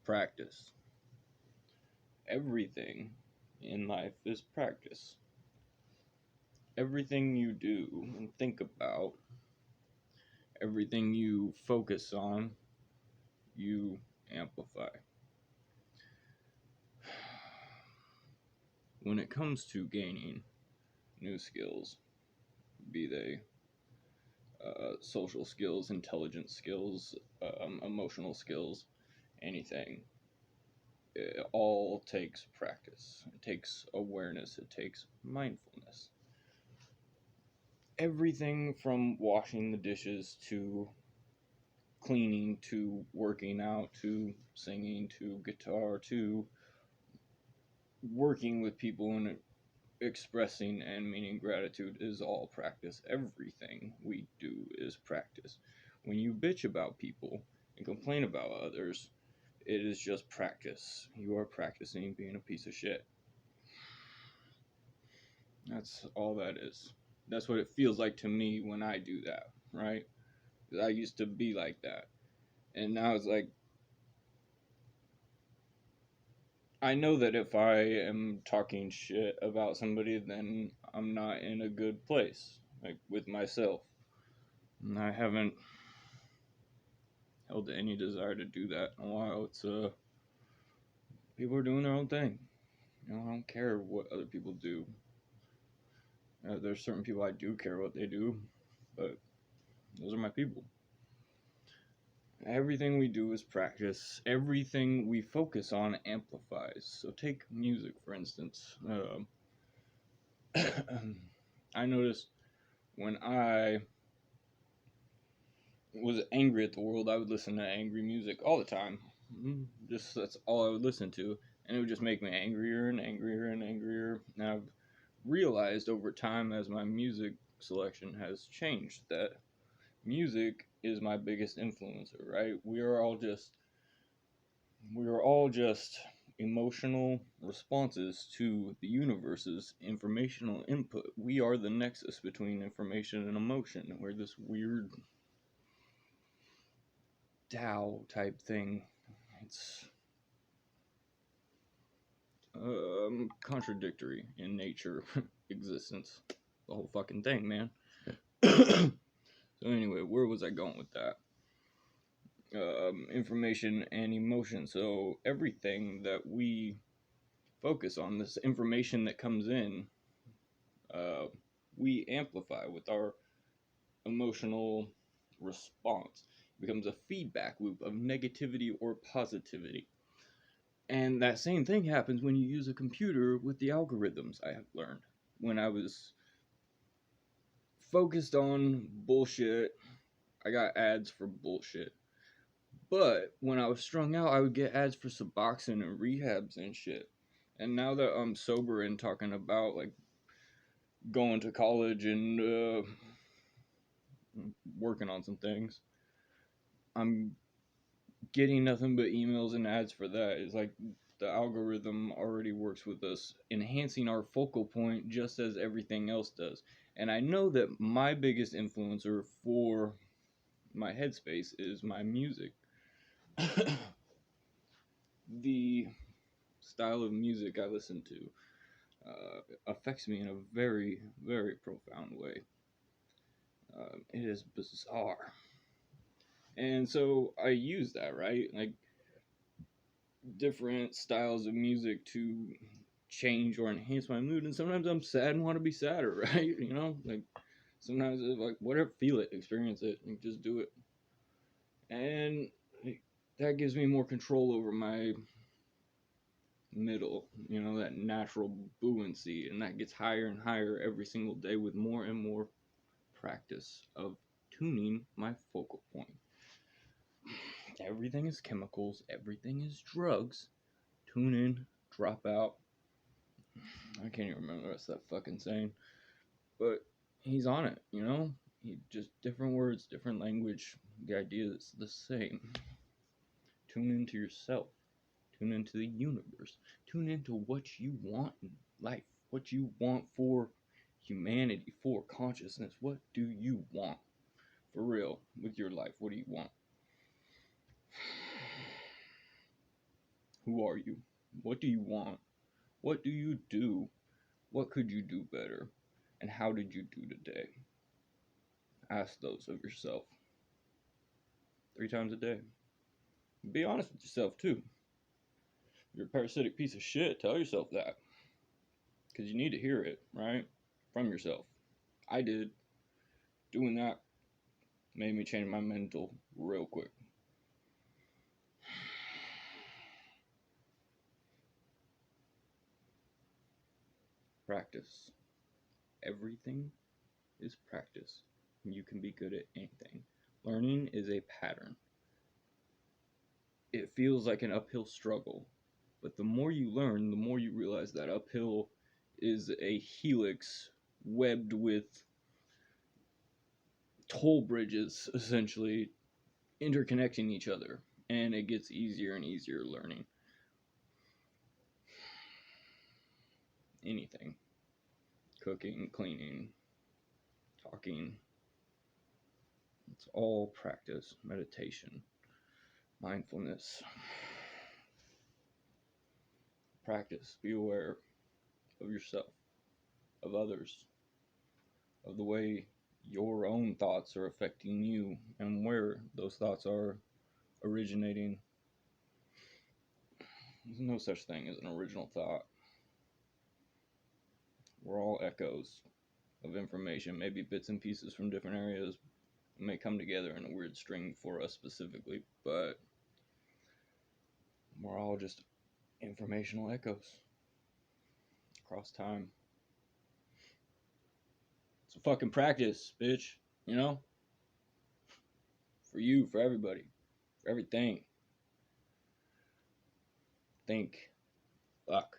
practice. Everything in life is practice. Everything you do and think about, everything you focus on, you amplify. When it comes to gaining new skills, be they social skills, intelligence skills, emotional skills, anything, it all takes practice. It takes awareness. It takes mindfulness. Everything from washing the dishes to cleaning to working out to singing to guitar to working with people and expressing and meaning gratitude is all practice. Everything we do is practice. When you bitch about people and complain about others, it is just practice. You are practicing being a piece of shit. That's all that is. That's what it feels like to me when I do that, right? I used to be like that. And now it's like, I know that if I am talking shit about somebody, then I'm not in a good place, like with myself. And I haven't held any desire to do that in a while. It's people are doing their own thing. I don't care what other people do. There's certain people I do care what they do, but those are my people. Everything we do is practice. Everything we focus on amplifies. So take music, for instance. I noticed when I was angry at the world, I would listen to angry music all the time. Just that's all I would listen to, and it would just make me angrier and angrier and angrier. And I've realized over time, as my music selection has changed, that music is my biggest influencer. Right? We are all just emotional responses to the universe's informational input. We are the nexus between information and emotion. We're this weird Tao type thing. It's contradictory in nature, existence, the whole fucking thing, man. So anyway, where was I going with that? Information and emotion. So everything that we focus on, this information that comes in, uh, we amplify with our emotional response. It becomes a feedback loop of negativity or positivity. And that same thing happens when you use a computer with the algorithms, I have learned. When I was focused on bullshit, I got ads for bullshit. But when I was strung out, I would get ads for Suboxone and rehabs and shit. And now that I'm sober and talking about like going to college and working on some things, I'm getting nothing but emails and ads for that. It's like the algorithm already works with us, enhancing our focal point just as everything else does. And I know that my biggest influencer for my headspace is my music. The style of music I listen to affects me in a very, very profound way. It is bizarre. And so I use that, right? Like different styles of music to change or enhance my mood. And sometimes I'm sad and want to be sadder, right? Like sometimes it's like whatever, feel it, experience it, and just do it. And that gives me more control over my middle, that natural buoyancy, and that gets higher and higher every single day with more and more practice of tuning my focal point. Everything is chemicals, everything is drugs. Tune in, drop out. I can't even remember the rest of that fucking saying, but he's on it, He just different words, different language. The idea is the same. Tune into yourself. Tune into the universe. Tune into what you want in life. What you want for humanity, for consciousness. What do you want? For real, with your life, what do you want? Who are you? What do you want? What do you do? What could you do better? And how did you do today? Ask those of yourself 3 times a day. Be honest with yourself too. If you're a parasitic piece of shit, tell yourself that. Because you need to hear it, right? From yourself. I did. Doing that made me change my mental real quick. Practice. Everything is practice. You can be good at anything. Learning is a pattern. It feels like an uphill struggle, but the more you learn, the more you realize that uphill is a helix webbed with toll bridges, essentially interconnecting each other, and it gets easier and easier learning anything. Cooking, cleaning, talking. It's all practice, meditation, mindfulness. Practice. Be aware of yourself, of others, of the way your own thoughts are affecting you and where those thoughts are originating. There's no such thing as an original thought. We're all echoes of information, maybe bits and pieces from different areas may come together in a weird string for us specifically, but we're all just informational echoes across time. So fucking practice, bitch, you know? For you, for everybody, for everything. Think. Fuck.